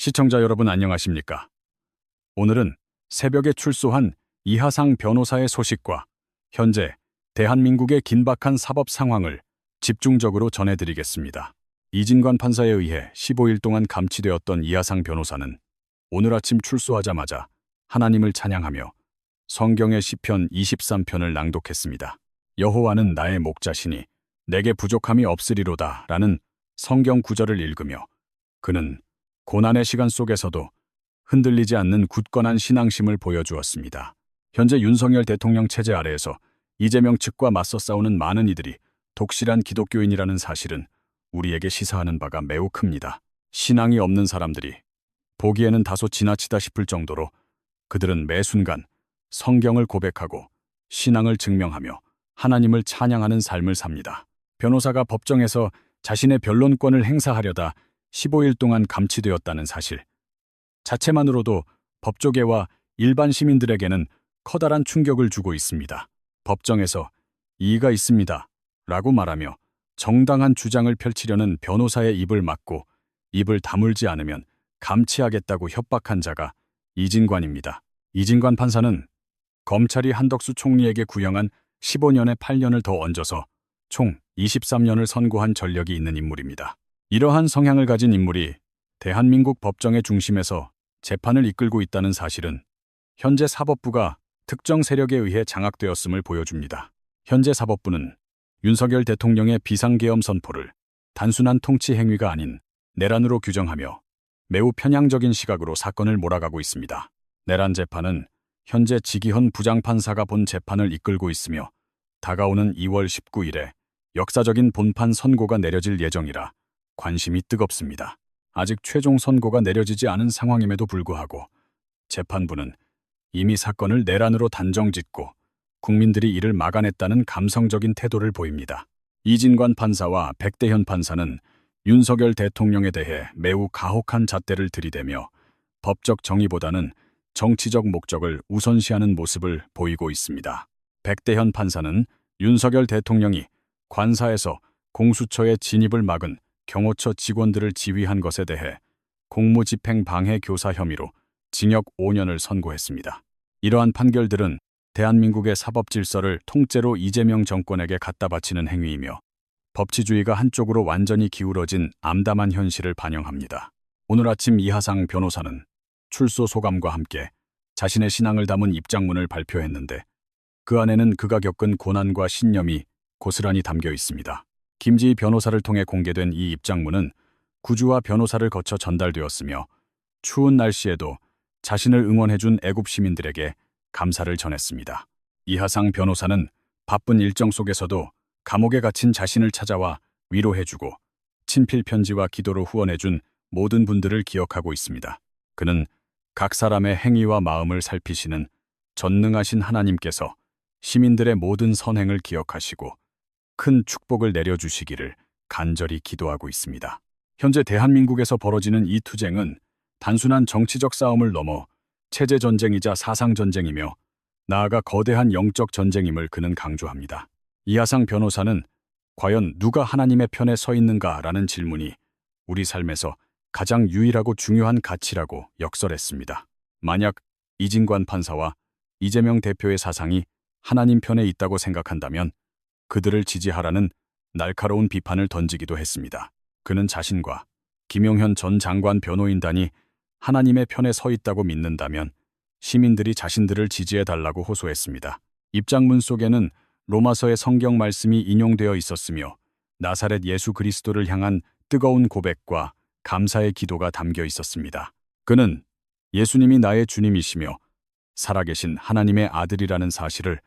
시청자 여러분 안녕하십니까? 오늘은 새벽에 출소한 이하상 변호사의 소식과 현재 대한민국의 긴박한 사법 상황을 집중적으로 전해드리겠습니다. 이진관 판사에 의해 15일 동안 감치되었던 이하상 변호사는 오늘 아침 출소하자마자 하나님을 찬양하며 성경의 시편 23편을 낭독했습니다. 여호와는 나의 목자시니 내게 부족함이 없으리로다 라는 성경 구절을 읽으며 그는 고난의 시간 속에서도 흔들리지 않는 굳건한 신앙심을 보여주었습니다. 현재 윤석열 대통령 체제 아래에서 이재명 측과 맞서 싸우는 많은 이들이 독실한 기독교인이라는 사실은 우리에게 시사하는 바가 매우 큽니다. 신앙이 없는 사람들이 보기에는 다소 지나치다 싶을 정도로 그들은 매 순간 성경을 고백하고 신앙을 증명하며 하나님을 찬양하는 삶을 삽니다. 변호사가 법정에서 자신의 변론권을 행사하려다 15일 동안 감치되었다는 사실 자체만으로도 법조계와 일반 시민들에게는 커다란 충격을 주고 있습니다. 법정에서 이의가 있습니다 라고 말하며 정당한 주장을 펼치려는 변호사의 입을 막고 입을 다물지 않으면 감치하겠다고 협박한 자가 이진관입니다. 이진관 판사는 검찰이 한덕수 총리에게 구형한 15년에 8년을 더 얹어서 총 23년을 선고한 전력이 있는 인물입니다. 이러한 성향을 가진 인물이 대한민국 법정의 중심에서 재판을 이끌고 있다는 사실은 현재 사법부가 특정 세력에 의해 장악되었음을 보여줍니다. 현재 사법부는 윤석열 대통령의 비상계엄 선포를 단순한 통치 행위가 아닌 내란으로 규정하며 매우 편향적인 시각으로 사건을 몰아가고 있습니다. 내란 재판은 현재 지기현 부장판사가 본 재판을 이끌고 있으며 다가오는 2월 19일에 역사적인 본판 선고가 내려질 예정이라 관심이 뜨겁습니다. 아직 최종 선고가 내려지지 않은 상황임에도 불구하고 재판부는 이미 사건을 내란으로 단정짓고 국민들이 이를 막아냈다는 감성적인 태도를 보입니다. 이진관 판사와 백대현 판사는 윤석열 대통령에 대해 매우 가혹한 잣대를 들이대며 법적 정의보다는 정치적 목적을 우선시하는 모습을 보이고 있습니다. 백대현 판사는 윤석열 대통령이 관사에서 공수처의 진입을 막은 경호처 직원들을 지휘한 것에 대해 공무집행 방해 교사 혐의로 징역 5년을 선고했습니다. 이러한 판결들은 대한민국의 사법 질서를 통째로 이재명 정권에게 갖다 바치는 행위이며 법치주의가 한쪽으로 완전히 기울어진 암담한 현실을 반영합니다. 오늘 아침 이하상 변호사는 출소 소감과 함께 자신의 신앙을 담은 입장문을 발표했는데 그 안에는 그가 겪은 고난과 신념이 고스란히 담겨 있습니다. 김지희 변호사를 통해 공개된 이 입장문은 구주와 변호사를 거쳐 전달되었으며 추운 날씨에도 자신을 응원해준 애국 시민들에게 감사를 전했습니다. 이하상 변호사는 바쁜 일정 속에서도 감옥에 갇힌 자신을 찾아와 위로해주고 친필 편지와 기도로 후원해준 모든 분들을 기억하고 있습니다. 그는 각 사람의 행위와 마음을 살피시는 전능하신 하나님께서 시민들의 모든 선행을 기억하시고 큰 축복을 내려주시기를 간절히 기도하고 있습니다. 현재 대한민국에서 벌어지는 이 투쟁은 단순한 정치적 싸움을 넘어 체제 전쟁이자 사상 전쟁이며 나아가 거대한 영적 전쟁임을 그는 강조합니다. 이하상 변호사는 과연 누가 하나님의 편에 서 있는가라는 질문이 우리 삶에서 가장 유일하고 중요한 가치라고 역설했습니다. 만약 이진관 판사와 이재명 대표의 사상이 하나님 편에 있다고 생각한다면 그들을 지지하라는 날카로운 비판을 던지기도 했습니다. 그는 자신과 김용현 전 장관 변호인단이 하나님의 편에 서 있다고 믿는다면 시민들이 자신들을 지지해달라고 호소했습니다. 입장문 속에는 로마서의 성경 말씀이 인용되어 있었으며 나사렛 예수 그리스도를 향한 뜨거운 고백과 감사의 기도가 담겨 있었습니다. 그는 예수님이 나의 주님이시며 살아계신 하나님의 아들이라는 사실을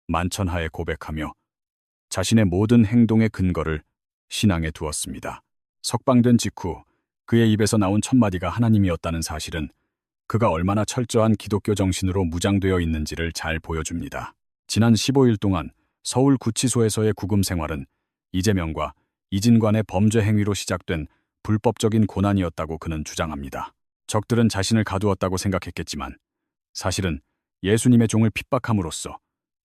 만천하에 고백하며 자신의 모든 행동의 근거를 신앙에 두었습니다. 석방된 직후 그의 입에서 나온 첫마디가 하나님이었다는 사실은 그가 얼마나 철저한 기독교 정신으로 무장되어 있는지를 잘 보여줍니다. 지난 15일 동안 서울구치소에서의 구금 생활은 이재명과 이진관의 범죄 행위로 시작된 불법적인 고난이었다고 그는 주장합니다. 적들은 자신을 가두었다고 생각했겠지만 사실은 예수님의 종을 핍박함으로써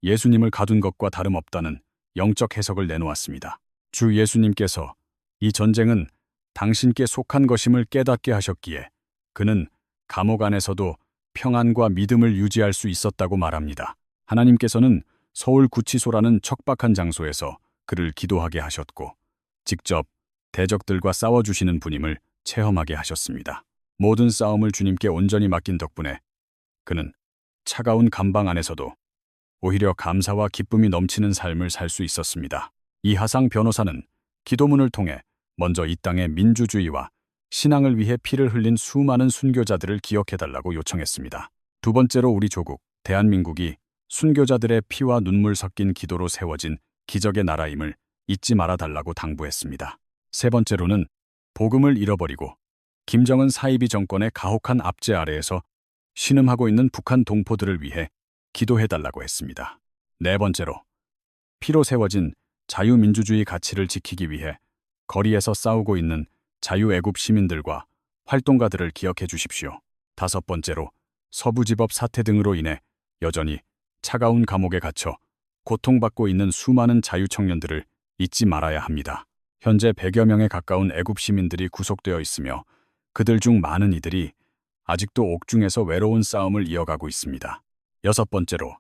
예수님을 가둔 것과 다름없다는 영적 해석을 내놓았습니다. 주 예수님께서 이 전쟁은 당신께 속한 것임을 깨닫게 하셨기에 그는 감옥 안에서도 평안과 믿음을 유지할 수 있었다고 말합니다. 하나님께서는 서울 구치소라는 척박한 장소에서 그를 기도하게 하셨고 직접 대적들과 싸워주시는 분임을 체험하게 하셨습니다. 모든 싸움을 주님께 온전히 맡긴 덕분에 그는 차가운 감방 안에서도 오히려 감사와 기쁨이 넘치는 삶을 살 수 있었습니다. 이하상 변호사는 기도문을 통해 먼저 이 땅의 민주주의와 신앙을 위해 피를 흘린 수많은 순교자들을 기억해달라고 요청했습니다. 두 번째로 우리 조국, 대한민국이 순교자들의 피와 눈물 섞인 기도로 세워진 기적의 나라임을 잊지 말아달라고 당부했습니다. 세 번째로는 복음을 잃어버리고 김정은 사이비 정권의 가혹한 압제 아래에서 신음하고 있는 북한 동포들을 위해 기도해달라고 했습니다. 네 번째로 피로 세워진 자유민주주의 가치를 지키기 위해 거리에서 싸우고 있는 자유애국 시민들과 활동가들을 기억해 주십시오. 다섯 번째로 서부지법 사태 등으로 인해 여전히 차가운 감옥에 갇혀 고통받고 있는 수많은 자유청년들을 잊지 말아야 합니다. 현재 100여 명에 가까운 애국 시민들이 구속되어 있으며 그들 중 많은 이들이 아직도 옥중에서 외로운 싸움을 이어가고 있습니다. 여섯 번째로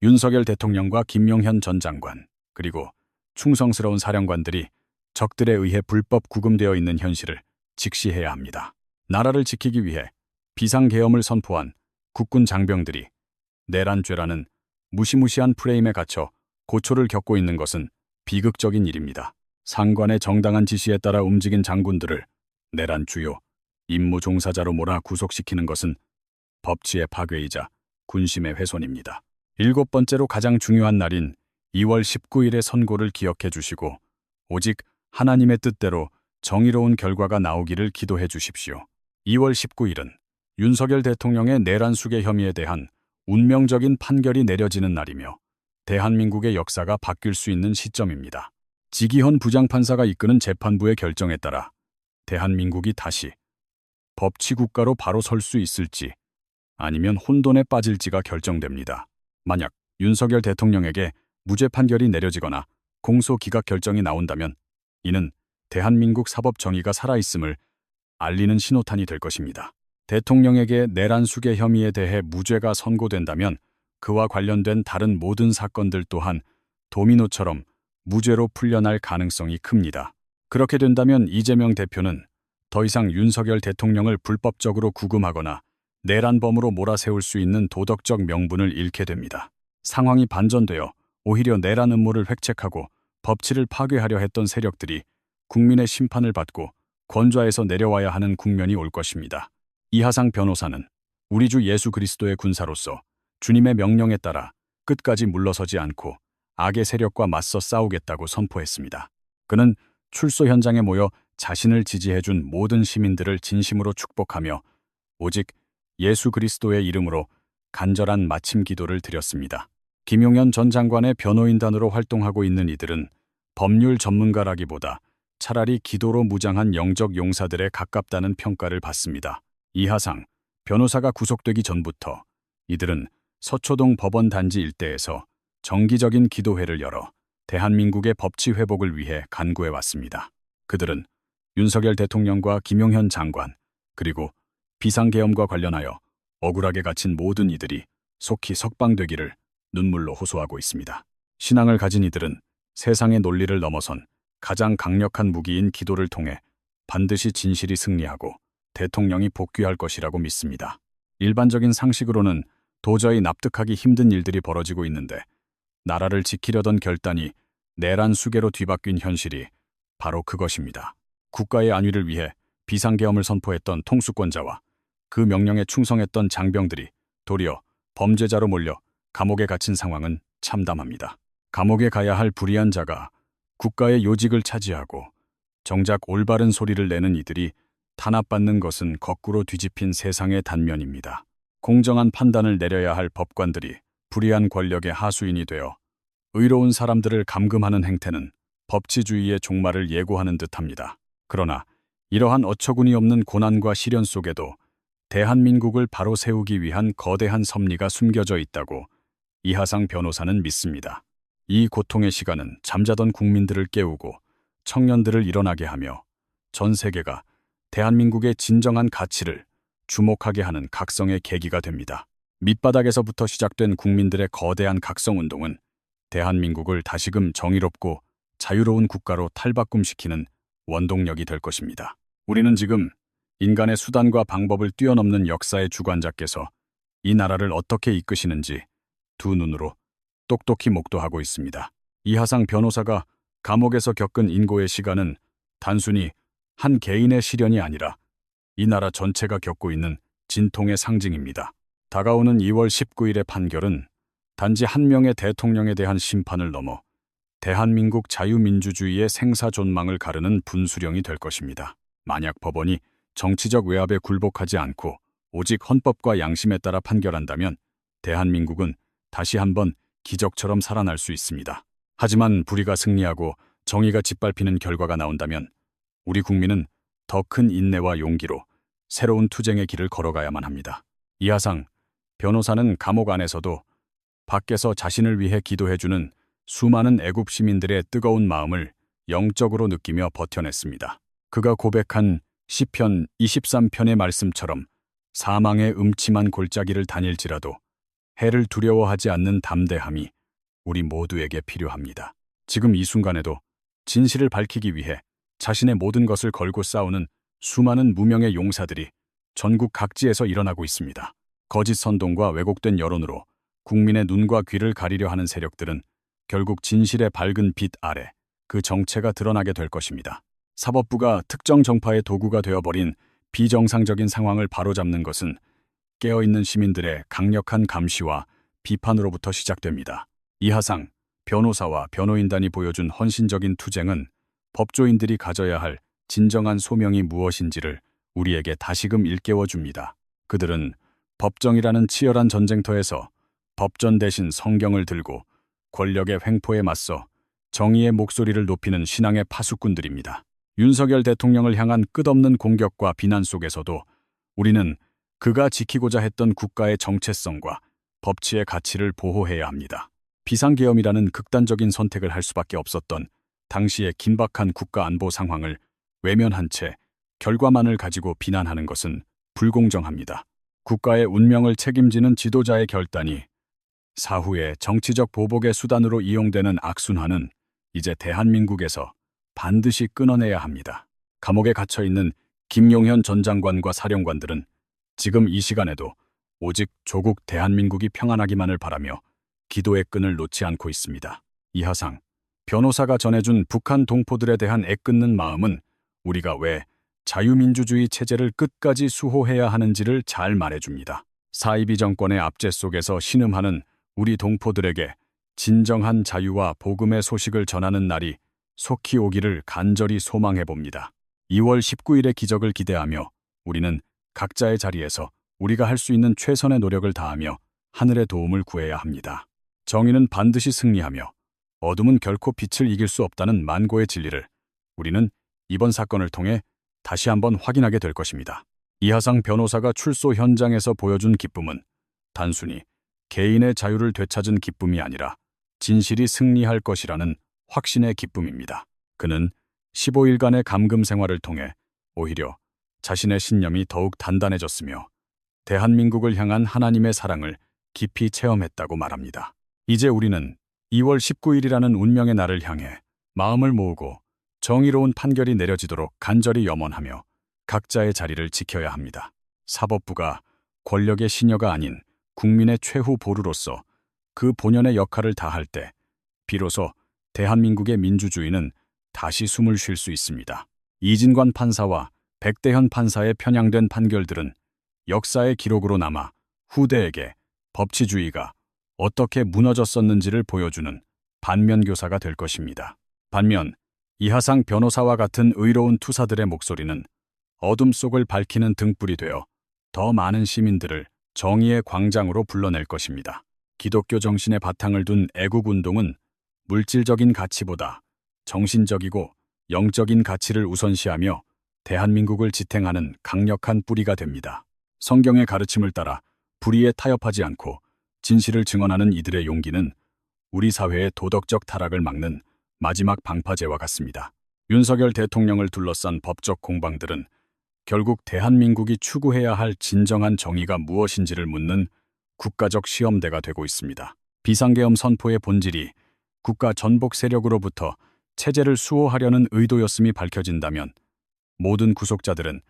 윤석열 대통령과 김용현 전 장관 그리고 충성스러운 사령관들이 적들에 의해 불법 구금되어 있는 현실을 직시해야 합니다. 나라를 지키기 위해 비상계엄을 선포한 국군 장병들이 내란죄라는 무시무시한 프레임에 갇혀 고초를 겪고 있는 것은 비극적인 일입니다. 상관의 정당한 지시에 따라 움직인 장군들을 내란 주요 임무 종사자로 몰아 구속시키는 것은 법치의 파괴이자 군심의 훼손입니다. 일곱 번째로 가장 중요한 날인 2월 19일의 선고를 기억해 주시고 오직 하나님의 뜻대로 정의로운 결과가 나오기를 기도해 주십시오. 2월 19일은 윤석열 대통령의 내란 수괴 혐의에 대한 운명적인 판결이 내려지는 날이며 대한민국의 역사가 바뀔 수 있는 시점입니다. 지기현 부장판사가 이끄는 재판부의 결정에 따라 대한민국이 다시 법치국가로 바로 설 수 있을지 아니면 혼돈에 빠질지가 결정됩니다. 만약 윤석열 대통령에게 무죄 판결이 내려지거나 공소 기각 결정이 나온다면 이는 대한민국 사법 정의가 살아있음을 알리는 신호탄이 될 것입니다. 대통령에게 내란 수괴 혐의에 대해 무죄가 선고된다면 그와 관련된 다른 모든 사건들 또한 도미노처럼 무죄로 풀려날 가능성이 큽니다. 그렇게 된다면 이재명 대표는 더 이상 윤석열 대통령을 불법적으로 구금하거나 내란범으로 몰아세울 수 있는 도덕적 명분을 잃게 됩니다. 상황이 반전되어 오히려 내란 음모를 획책하고 법치를 파괴하려 했던 세력들이 국민의 심판을 받고 권좌에서 내려와야 하는 국면이 올 것입니다. 이하상 변호사는 우리 주 예수 그리스도의 군사로서 주님의 명령에 따라 끝까지 물러서지 않고 악의 세력과 맞서 싸우겠다고 선포했습니다. 그는 출소 현장에 모여 자신을 지지해준 모든 시민들을 진심으로 축복하며 오직 예수 그리스도의 이름으로 간절한 마침 기도를 드렸습니다. 김용현 전 장관의 변호인단으로 활동하고 있는 이들은 법률 전문가라기보다 차라리 기도로 무장한 영적 용사들에 가깝다는 평가를 받습니다. 이하상 변호사가 구속되기 전부터 이들은 서초동 법원 단지 일대에서 정기적인 기도회를 열어 대한민국의 법치 회복을 위해 간구해 왔습니다. 그들은 윤석열 대통령과 김용현 장관 그리고 비상계엄과 관련하여 억울하게 갇힌 모든 이들이 속히 석방되기를 눈물로 호소하고 있습니다. 신앙을 가진 이들은 세상의 논리를 넘어선 가장 강력한 무기인 기도를 통해 반드시 진실이 승리하고 대통령이 복귀할 것이라고 믿습니다. 일반적인 상식으로는 도저히 납득하기 힘든 일들이 벌어지고 있는데 나라를 지키려던 결단이 내란 수괴로 뒤바뀐 현실이 바로 그것입니다. 국가의 안위를 위해 비상계엄을 선포했던 통수권자와 그 명령에 충성했던 장병들이 도리어 범죄자로 몰려 감옥에 갇힌 상황은 참담합니다. 감옥에 가야 할 불의한 자가 국가의 요직을 차지하고 정작 올바른 소리를 내는 이들이 탄압받는 것은 거꾸로 뒤집힌 세상의 단면입니다. 공정한 판단을 내려야 할 법관들이 불의한 권력의 하수인이 되어 의로운 사람들을 감금하는 행태는 법치주의의 종말을 예고하는 듯합니다. 그러나 이러한 어처구니 없는 고난과 시련 속에도 대한민국을 바로 세우기 위한 거대한 섭리가 숨겨져 있다고 이하상 변호사는 믿습니다. 이 고통의 시간은 잠자던 국민들을 깨우고 청년들을 일어나게 하며 전 세계가 대한민국의 진정한 가치를 주목하게 하는 각성의 계기가 됩니다. 밑바닥에서부터 시작된 국민들의 거대한 각성운동은 대한민국을 다시금 정의롭고 자유로운 국가로 탈바꿈시키는 원동력이 될 것입니다. 우리는 지금 인간의 수단과 방법을 뛰어넘는 역사의 주관자께서 이 나라를 어떻게 이끄시는지 두 눈으로 똑똑히 목도하고 있습니다. 이하상 변호사가 감옥에서 겪은 인고의 시간은 단순히 한 개인의 시련이 아니라 이 나라 전체가 겪고 있는 진통의 상징입니다. 다가오는 2월 19일의 판결은 단지 한 명의 대통령에 대한 심판을 넘어 대한민국 자유민주주의의 생사존망을 가르는 분수령이 될 것입니다. 만약 법원이 정치적 외압에 굴복하지 않고 오직 헌법과 양심에 따라 판결한다면 대한민국은 다시 한번 기적처럼 살아날 수 있습니다. 하지만 불의가 승리하고 정의가 짓밟히는 결과가 나온다면 우리 국민은 더 큰 인내와 용기로 새로운 투쟁의 길을 걸어가야만 합니다. 이하상 변호사는 감옥 안에서도 밖에서 자신을 위해 기도해주는 수많은 애국 시민들의 뜨거운 마음을 영적으로 느끼며 버텨냈습니다. 그가 고백한 시편 23편의 말씀처럼 사망의 음침한 골짜기를 다닐지라도 해를 두려워하지 않는 담대함이 우리 모두에게 필요합니다. 지금 이 순간에도 진실을 밝히기 위해 자신의 모든 것을 걸고 싸우는 수많은 무명의 용사들이 전국 각지에서 일어나고 있습니다. 거짓 선동과 왜곡된 여론으로 국민의 눈과 귀를 가리려 하는 세력들은 결국 진실의 밝은 빛 아래 그 정체가 드러나게 될 것입니다. 사법부가 특정 정파의 도구가 되어버린 비정상적인 상황을 바로잡는 것은 깨어있는 시민들의 강력한 감시와 비판으로부터 시작됩니다. 이하상 변호사와 변호인단이 보여준 헌신적인 투쟁은 법조인들이 가져야 할 진정한 소명이 무엇인지를 우리에게 다시금 일깨워줍니다. 그들은 법정이라는 치열한 전쟁터에서 법전 대신 성경을 들고 권력의 횡포에 맞서 정의의 목소리를 높이는 신앙의 파수꾼들입니다. 윤석열 대통령을 향한 끝없는 공격과 비난 속에서도 우리는 그가 지키고자 했던 국가의 정체성과 법치의 가치를 보호해야 합니다. 비상계엄이라는 극단적인 선택을 할 수밖에 없었던 당시의 긴박한 국가 안보 상황을 외면한 채 결과만을 가지고 비난하는 것은 불공정합니다. 국가의 운명을 책임지는 지도자의 결단이 사후에 정치적 보복의 수단으로 이용되는 악순환은 이제 대한민국에서 반드시 끊어내야 합니다. 감옥에 갇혀있는 김용현 전 장관과 사령관들은 지금 이 시간에도 오직 조국 대한민국이 평안하기만을 바라며 기도의 끈을 놓지 않고 있습니다. 이하상 변호사가 전해준 북한 동포들에 대한 애끓는 마음은 우리가 왜 자유민주주의 체제를 끝까지 수호해야 하는지를 잘 말해줍니다. 사이비 정권의 압제 속에서 신음하는 우리 동포들에게 진정한 자유와 복음의 소식을 전하는 날이 속히 오기를 간절히 소망해봅니다. 2월 19일의 기적을 기대하며 우리는 각자의 자리에서 우리가 할 수 있는 최선의 노력을 다하며 하늘의 도움을 구해야 합니다. 정의는 반드시 승리하며 어둠은 결코 빛을 이길 수 없다는 만고의 진리를 우리는 이번 사건을 통해 다시 한번 확인하게 될 것입니다. 이하상 변호사가 출소 현장에서 보여준 기쁨은 단순히 개인의 자유를 되찾은 기쁨이 아니라 진실이 승리할 것이라는 확신의 기쁨입니다. 그는 15일간의 감금 생활을 통해 오히려 자신의 신념이 더욱 단단해졌으며 대한민국을 향한 하나님의 사랑을 깊이 체험했다고 말합니다. 이제 우리는 2월 19일이라는 운명의 날을 향해 마음을 모으고 정의로운 판결이 내려지도록 간절히 염원하며 각자의 자리를 지켜야 합니다. 사법부가 권력의 시녀가 아닌 국민의 최후 보루로서 그 본연의 역할을 다할 때 비로소 대한민국의 민주주의는 다시 숨을 쉴 수 있습니다. 이진관 판사와 백대현 판사의 편향된 판결들은 역사의 기록으로 남아 후대에게 법치주의가 어떻게 무너졌었는지를 보여주는 반면교사가 될 것입니다. 반면 이하상 변호사와 같은 의로운 투사들의 목소리는 어둠 속을 밝히는 등불이 되어 더 많은 시민들을 정의의 광장으로 불러낼 것입니다. 기독교 정신의 바탕을 둔 애국운동은 물질적인 가치보다 정신적이고 영적인 가치를 우선시하며 대한민국을 지탱하는 강력한 뿌리가 됩니다. 성경의 가르침을 따라 불의에 타협하지 않고 진실을 증언하는 이들의 용기는 우리 사회의 도덕적 타락을 막는 마지막 방파제와 같습니다. 윤석열 대통령을 둘러싼 법적 공방들은 결국 대한민국이 추구해야 할 진정한 정의가 무엇인지를 묻는 국가적 시험대가 되고 있습니다. 비상계엄 선포의 본질이 국가 전복 세력으로부터 체제를 수호하려는 의도였음이 밝혀진다면 모든 구속자들은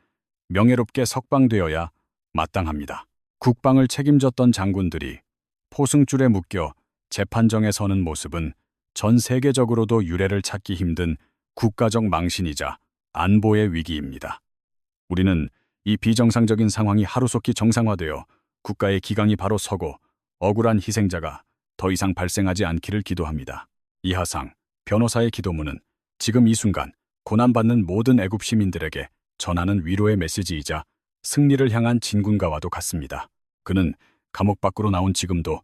명예롭게 석방되어야 마땅합니다. 국방을 책임졌던 장군들이 포승줄에 묶여 재판정에 서는 모습은 전 세계적으로도 유례를 찾기 힘든 국가적 망신이자 안보의 위기입니다. 우리는 이 비정상적인 상황이 하루속히 정상화되어 국가의 기강이 바로 서고 억울한 희생자가 더 이상 발생하지 않기를 기도합니다. 이하상 변호사의 기도문은 지금 이 순간 고난받는 모든 애국 시민들에게 전하는 위로의 메시지이자 승리를 향한 진군가와도 같습니다. 그는 감옥 밖으로 나온 지금도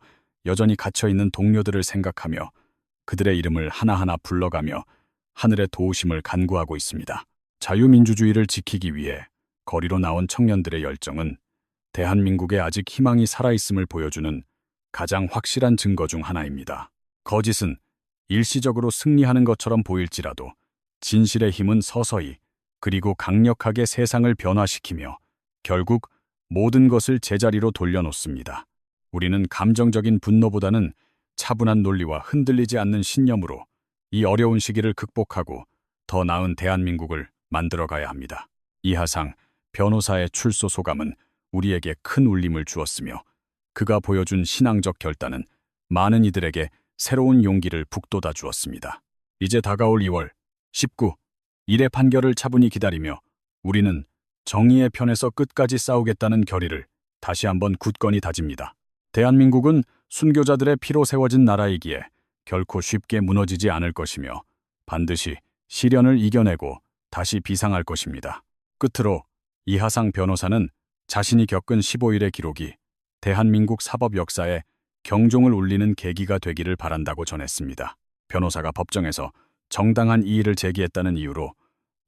여전히 갇혀있는 동료들을 생각하며 그들의 이름을 하나하나 불러가며 하늘의 도우심을 간구하고 있습니다. 자유민주주의를 지키기 위해 거리로 나온 청년들의 열정은 대한민국에 아직 희망이 살아있음을 보여주는 가장 확실한 증거 중 하나입니다. 거짓은 일시적으로 승리하는 것처럼 보일지라도 진실의 힘은 서서히 그리고 강력하게 세상을 변화시키며 결국 모든 것을 제자리로 돌려놓습니다. 우리는 감정적인 분노보다는 차분한 논리와 흔들리지 않는 신념으로 이 어려운 시기를 극복하고 더 나은 대한민국을 만들어가야 합니다. 이하상 변호사의 출소 소감은 우리에게 큰 울림을 주었으며 그가 보여준 신앙적 결단은 많은 이들에게 새로운 용기를 북돋아 주었습니다. 이제 다가올 2월 19일의 판결을 차분히 기다리며 우리는 정의의 편에서 끝까지 싸우겠다는 결의를 다시 한번 굳건히 다집니다. 대한민국은 순교자들의 피로 세워진 나라이기에 결코 쉽게 무너지지 않을 것이며 반드시 시련을 이겨내고 다시 비상할 것입니다. 끝으로 이하상 변호사는 자신이 겪은 15일의 기록이 대한민국 사법 역사에 경종을 울리는 계기가 되기를 바란다고 전했습니다. 변호사가 법정에서 정당한 이의를 제기했다는 이유로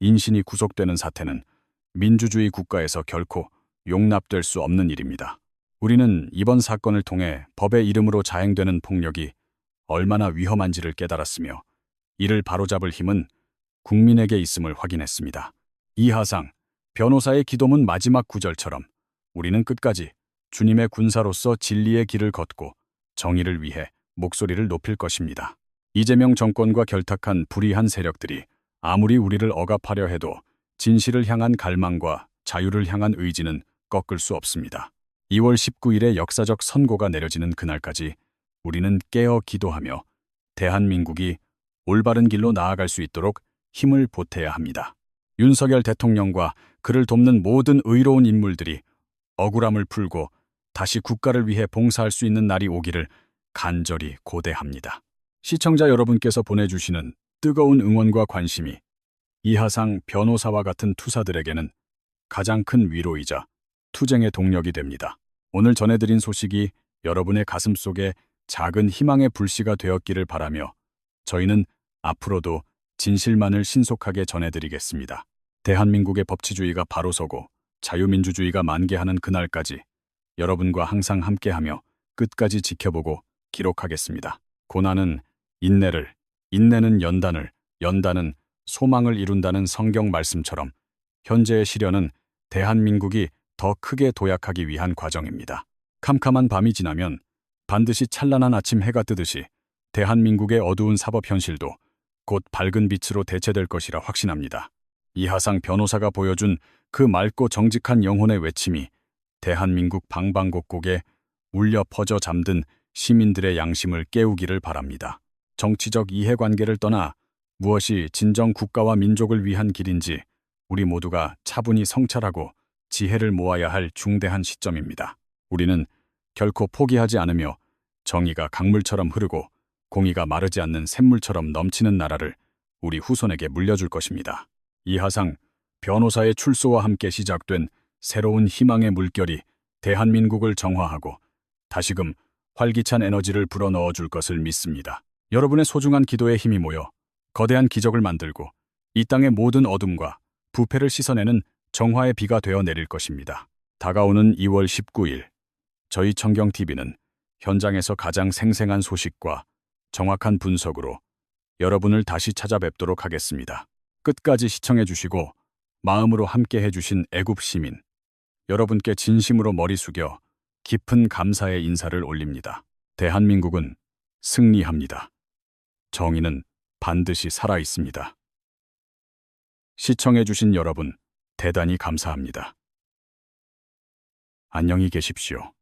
인신이 구속되는 사태는 민주주의 국가에서 결코 용납될 수 없는 일입니다. 우리는 이번 사건을 통해 법의 이름으로 자행되는 폭력이 얼마나 위험한지를 깨달았으며 이를 바로잡을 힘은 국민에게 있음을 확인했습니다. 이하상 변호사의 기도문 마지막 구절처럼 우리는 끝까지 주님의 군사로서 진리의 길을 걷고 정의를 위해 목소리를 높일 것입니다. 이재명 정권과 결탁한 불의한 세력들이 아무리 우리를 억압하려 해도 진실을 향한 갈망과 자유를 향한 의지는 꺾을 수 없습니다. 2월 19일의 역사적 선고가 내려지는 그날까지 우리는 깨어 기도하며 대한민국이 올바른 길로 나아갈 수 있도록 힘을 보태야 합니다. 윤석열 대통령과 그를 돕는 모든 의로운 인물들이 억울함을 풀고 다시 국가를 위해 봉사할 수 있는 날이 오기를 간절히 고대합니다. 시청자 여러분께서 보내주시는 뜨거운 응원과 관심이 이하상 변호사와 같은 투사들에게는 가장 큰 위로이자 투쟁의 동력이 됩니다. 오늘 전해드린 소식이 여러분의 가슴속에 작은 희망의 불씨가 되었기를 바라며 저희는 앞으로도 진실만을 신속하게 전해드리겠습니다. 대한민국의 법치주의가 바로 서고 자유민주주의가 만개하는 그날까지 여러분과 항상 함께하며 끝까지 지켜보고 기록하겠습니다. 고난은 인내를, 인내는 연단을, 연단은 소망을 이룬다는 성경 말씀처럼 현재의 시련은 대한민국이 더 크게 도약하기 위한 과정입니다. 캄캄한 밤이 지나면 반드시 찬란한 아침 해가 뜨듯이 대한민국의 어두운 사법 현실도 곧 밝은 빛으로 대체될 것이라 확신합니다. 이하상 변호사가 보여준 그 맑고 정직한 영혼의 외침이 대한민국 방방곡곡에 울려 퍼져 잠든 시민들의 양심을 깨우기를 바랍니다. 정치적 이해관계를 떠나 무엇이 진정 국가와 민족을 위한 길인지 우리 모두가 차분히 성찰하고 지혜를 모아야 할 중대한 시점입니다. 우리는 결코 포기하지 않으며 정의가 강물처럼 흐르고 공의가 마르지 않는 샘물처럼 넘치는 나라를 우리 후손에게 물려줄 것입니다. 이하상 변호사의 출소와 함께 시작된 새로운 희망의 물결이 대한민국을 정화하고 다시금 활기찬 에너지를 불어넣어 줄 것을 믿습니다. 여러분의 소중한 기도에 힘이 모여 거대한 기적을 만들고 이 땅의 모든 어둠과 부패를 씻어내는 정화의 비가 되어 내릴 것입니다. 다가오는 2월 19일 저희 청경TV는 현장에서 가장 생생한 소식과 정확한 분석으로 여러분을 다시 찾아뵙도록 하겠습니다. 끝까지 시청해 주시고 마음으로 함께 해주신 애굽 시민, 여러분께 진심으로 머리 숙여 깊은 감사의 인사를 올립니다. 대한민국은 승리합니다. 정의는 반드시 살아 있습니다. 시청해주신 여러분, 대단히 감사합니다. 안녕히 계십시오.